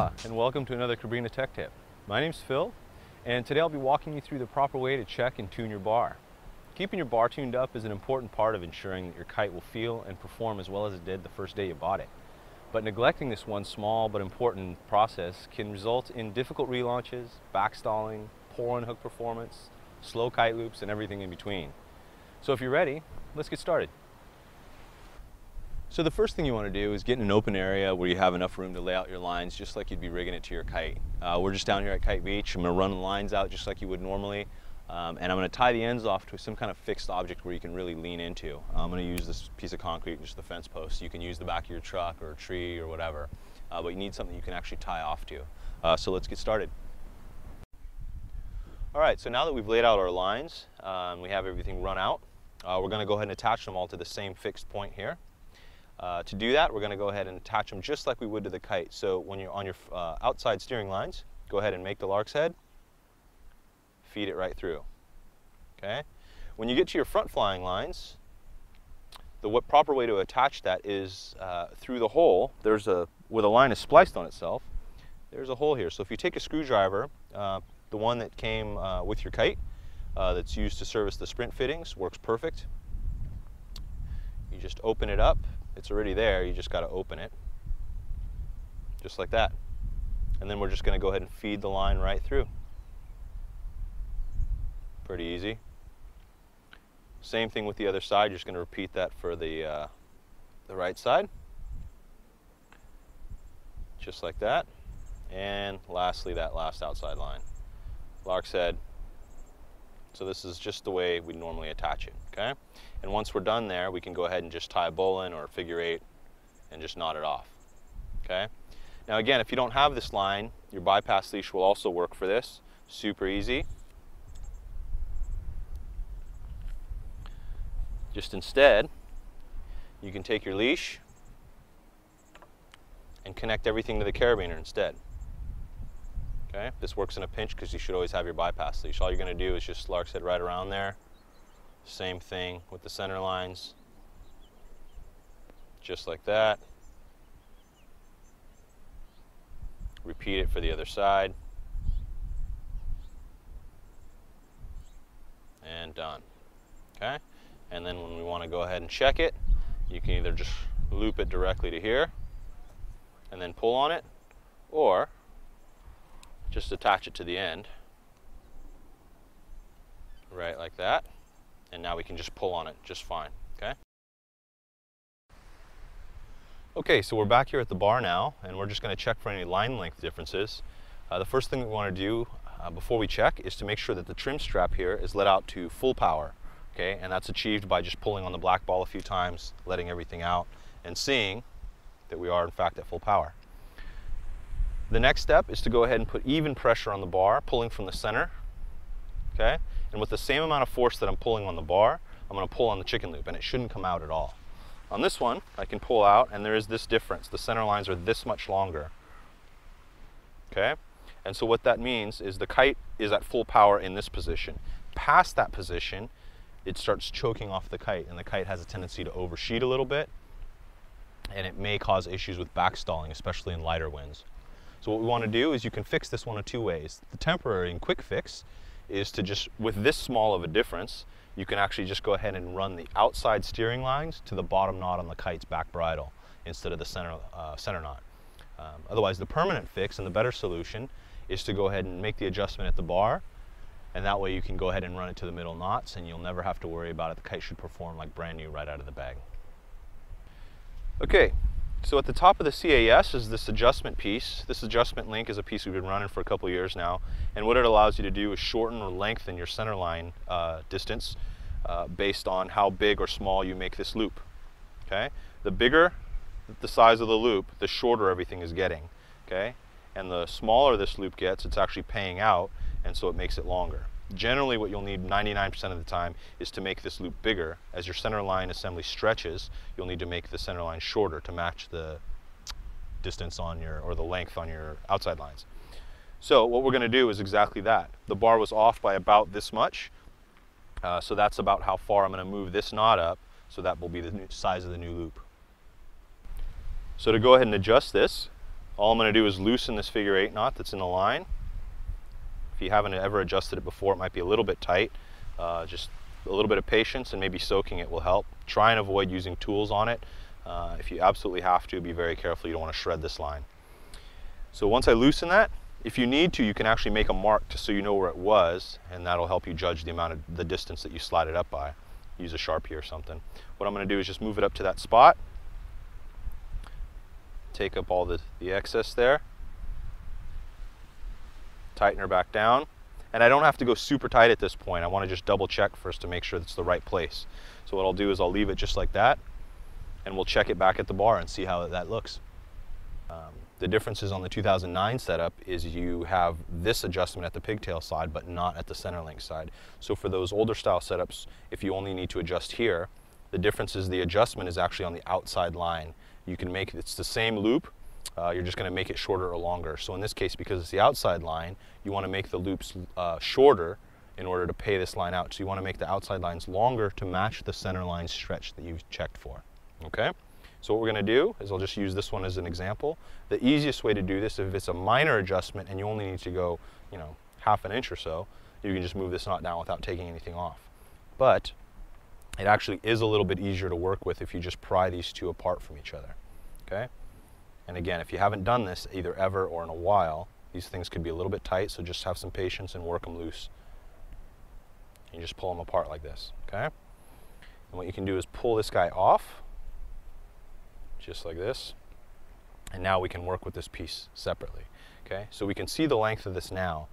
Aloha and welcome to another Cabrinha Tech Tip. My name's Phil and today I'll be walking you through the proper way to check and tune your bar. Keeping your bar tuned up is an important part of ensuring that your kite will feel and perform as well as it did the first day you bought it. But neglecting this one small but important process can result in difficult relaunches, backstalling, poor unhook performance, slow kite loops, and everything in between. So if you're ready, let's get started. So the first thing you want to do is get in an open area where you have enough room to lay out your lines just like you'd be rigging it to your kite. We're just down here at Kite Beach. I'm going to run the lines out just like you would normally, and I'm going to tie the ends off to some kind of fixed object where you can really lean into. I'm going to use this piece of concrete, just the fence post. You can use the back of your truck or a tree or whatever, but you need something you can actually tie off to. So let's get started. All right, so now that we've laid out our lines, we have everything run out, we're going to go ahead and attach them all to the same fixed point here. To do that, we're going to go ahead and attach them just like we would to the kite. So when you're on your outside steering lines, go ahead and make the lark's head, feed it right through. Okay. When you get to your front flying lines, the proper way to attach that is through the hole. There's where the line is spliced on itself. There's a hole here. So if you take a screwdriver, the one that came with your kite, that's used to service the sprint fittings, works perfect. You just open it up. It's already there, you just got to open it, just like that. And then we're just going to go ahead and feed the line right through. Pretty easy. Same thing with the other side, you're just going to repeat that for the right side. Just like that. And lastly, that last outside line. Lark's head. So this is just the way we normally attach it, okay? And once we're done there, we can go ahead and just tie a bowline or a figure eight and just knot it off, okay? Now again, if you don't have this line, your bypass leash will also work for this. Super easy. Just instead, you can take your leash and connect everything to the carabiner instead. Okay, this works in a pinch because you should always have your bypass leash. All you're going to do is just lark's head right around there. Same thing with the center lines. Just like that. Repeat it for the other side. And done. Okay, and then when we want to go ahead and check it, you can either just loop it directly to here and then pull on it, or just attach it to the end, right like that, and now we can just pull on it just fine, okay? Okay, so we're back here at the bar now, and we're just going to check for any line length differences. The first thing we want to do before we check is to make sure that the trim strap here is let out to full power, okay? And that's achieved by just pulling on the black ball a few times, letting everything out, and seeing that we are in fact at full power. The next step is to go ahead and put even pressure on the bar, pulling from the center, okay? And with the same amount of force that I'm pulling on the bar, I'm going to pull on the chicken loop, and it shouldn't come out at all. On this one, I can pull out, and there is this difference. The center lines are this much longer, okay? And so what that means is the kite is at full power in this position. Past that position, it starts choking off the kite, and the kite has a tendency to oversheet a little bit, and it may cause issues with backstalling, especially in lighter winds. So what we want to do is you can fix this one of two ways. The temporary and quick fix is to just, with this small of a difference, you can actually just go ahead and run the outside steering lines to the bottom knot on the kite's back bridle instead of the center knot. Otherwise, the permanent fix and the better solution is to go ahead and make the adjustment at the bar, and that way you can go ahead and run it to the middle knots and you'll never have to worry about it. The kite should perform like brand new right out of the bag. Okay. So at the top of the CAS is this adjustment piece. This adjustment link is a piece we've been running for a couple years now, and what it allows you to do is shorten or lengthen your center line distance based on how big or small you make this loop. Okay, the bigger the size of the loop, the shorter everything is getting. Okay, and the smaller this loop gets, it's actually paying out, and so it makes it longer. Generally what you'll need 99% of the time is to make this loop bigger. As your center line assembly stretches, you'll need to make the center line shorter to match the distance on your, or the length on your outside lines. So what we're going to do is exactly that. The bar was off by about this much, so that's about how far I'm going to move this knot up, so that will be the size of the new loop. So to go ahead and adjust this, All I'm going to do is loosen this figure 8 knot that's in the line. If you haven't ever adjusted it before, it might be a little bit tight. Just a little bit of patience and maybe soaking it will help. Try and avoid using tools on it. If you absolutely have to, be very careful. You don't want to shred this line. So once I loosen that, if you need to, you can actually make a mark just so you know where it was, and that'll help you judge the distance that you slide it up by. Use a Sharpie or something. What I'm going to do is just move it up to that spot, take up all the excess there, tighten her back down, and I don't have to go super tight at this point. I want to just double check first to make sure it's the right place. So what I'll do is I'll leave it just like that, and we'll check it back at the bar and see how that looks. The differences on the 2009 setup is you have this adjustment at the pigtail side but not at the center link side. So for those older style setups, if you only need to adjust here, the difference is the adjustment is actually on the outside line. You can make it's the same loop, you're just going to make it shorter or longer. So in this case, because it's the outside line, you want to make the loops shorter in order to pay this line out. So you want to make the outside lines longer to match the center line stretch that you've checked for. Okay? So what we're going to do is I'll just use this one as an example. The easiest way to do this, if it's a minor adjustment and you only need to go, you know, half an inch or so, you can just move this knot down without taking anything off. But it actually is a little bit easier to work with if you just pry these two apart from each other. Okay? And again, if you haven't done this either ever or in a while, these things could be a little bit tight, so just have some patience and work them loose. You just pull them apart like this. Okay? And what you can do is pull this guy off, just like this, and now we can work with this piece separately. Okay, so we can see the length of this now.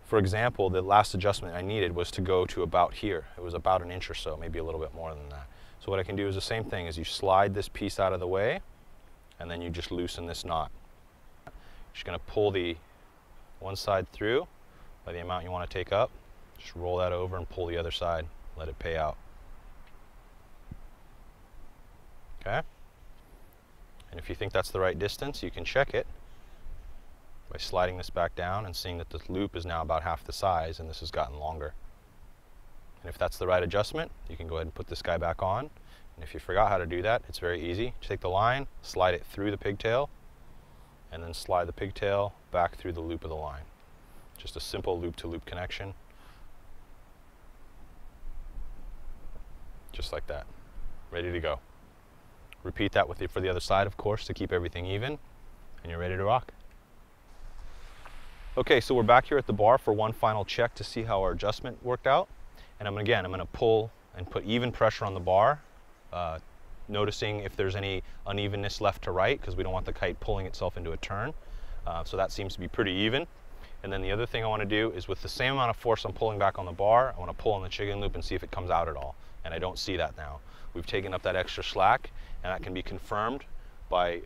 For example, the last adjustment I needed was to go to about here. It was about an inch or so, maybe a little bit more than that. So what I can do is the same thing, is you slide this piece out of the way and then you just loosen this knot. You're just going to pull the one side through by the amount you want to take up, just roll that over and pull the other side, let it pay out. Okay? And if you think that's the right distance, you can check it by sliding this back down and seeing that the loop is now about half the size and this has gotten longer. And if that's the right adjustment, you can go ahead and put this guy back on. And if you forgot how to do that, it's very easy. Take the line, slide it through the pigtail, and then slide the pigtail back through the loop of the line. Just a simple loop-to-loop connection. Just like that. Ready to go. Repeat that for the other side, of course, to keep everything even, and you're ready to rock. Okay, so we're back here at the bar for one final check to see how our adjustment worked out. And I'm going to pull and put even pressure on the bar, noticing if there's any unevenness left to right, because we don't want the kite pulling itself into a turn. So that seems to be pretty even. And then the other thing I want to do is, with the same amount of force I'm pulling back on the bar, I want to pull on the chicken loop and see if it comes out at all. And I don't see that now. We've taken up that extra slack, and that can be confirmed by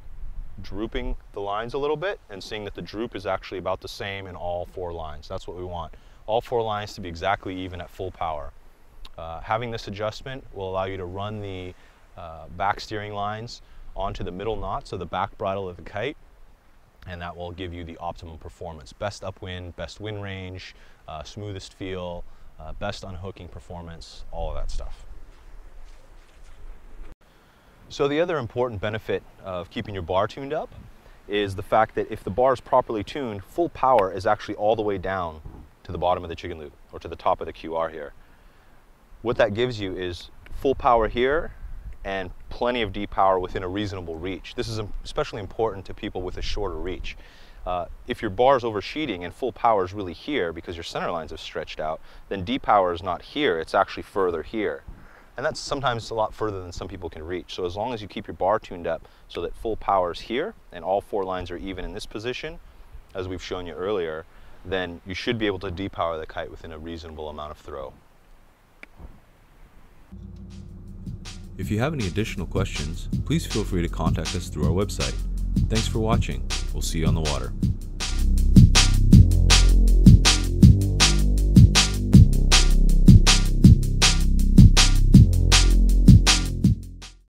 drooping the lines a little bit and seeing that the droop is actually about the same in all 4 lines. That's what we want. All 4 lines to be exactly even at full power. Having this adjustment will allow you to run the back steering lines onto the middle knot, so the back bridle of the kite, and that will give you the optimum performance. Best upwind, best wind range, smoothest feel, best unhooking performance, all of that stuff. So the other important benefit of keeping your bar tuned up is the fact that if the bar is properly tuned, full power is actually all the way down to the bottom of the chicken loop, or to the top of the QR here. What that gives you is full power here and plenty of deep power within a reasonable reach. This is especially important to people with a shorter reach. If your bar is oversheeting and full power is really here because your center lines have stretched out, then deep power is not here, it's actually further here. And that's sometimes a lot further than some people can reach. So as long as you keep your bar tuned up so that full power is here and all 4 lines are even in this position, as we've shown you earlier, then you should be able to depower the kite within a reasonable amount of throw. If you have any additional questions, please feel free to contact us through our website. Thanks for watching. We'll see you on the water.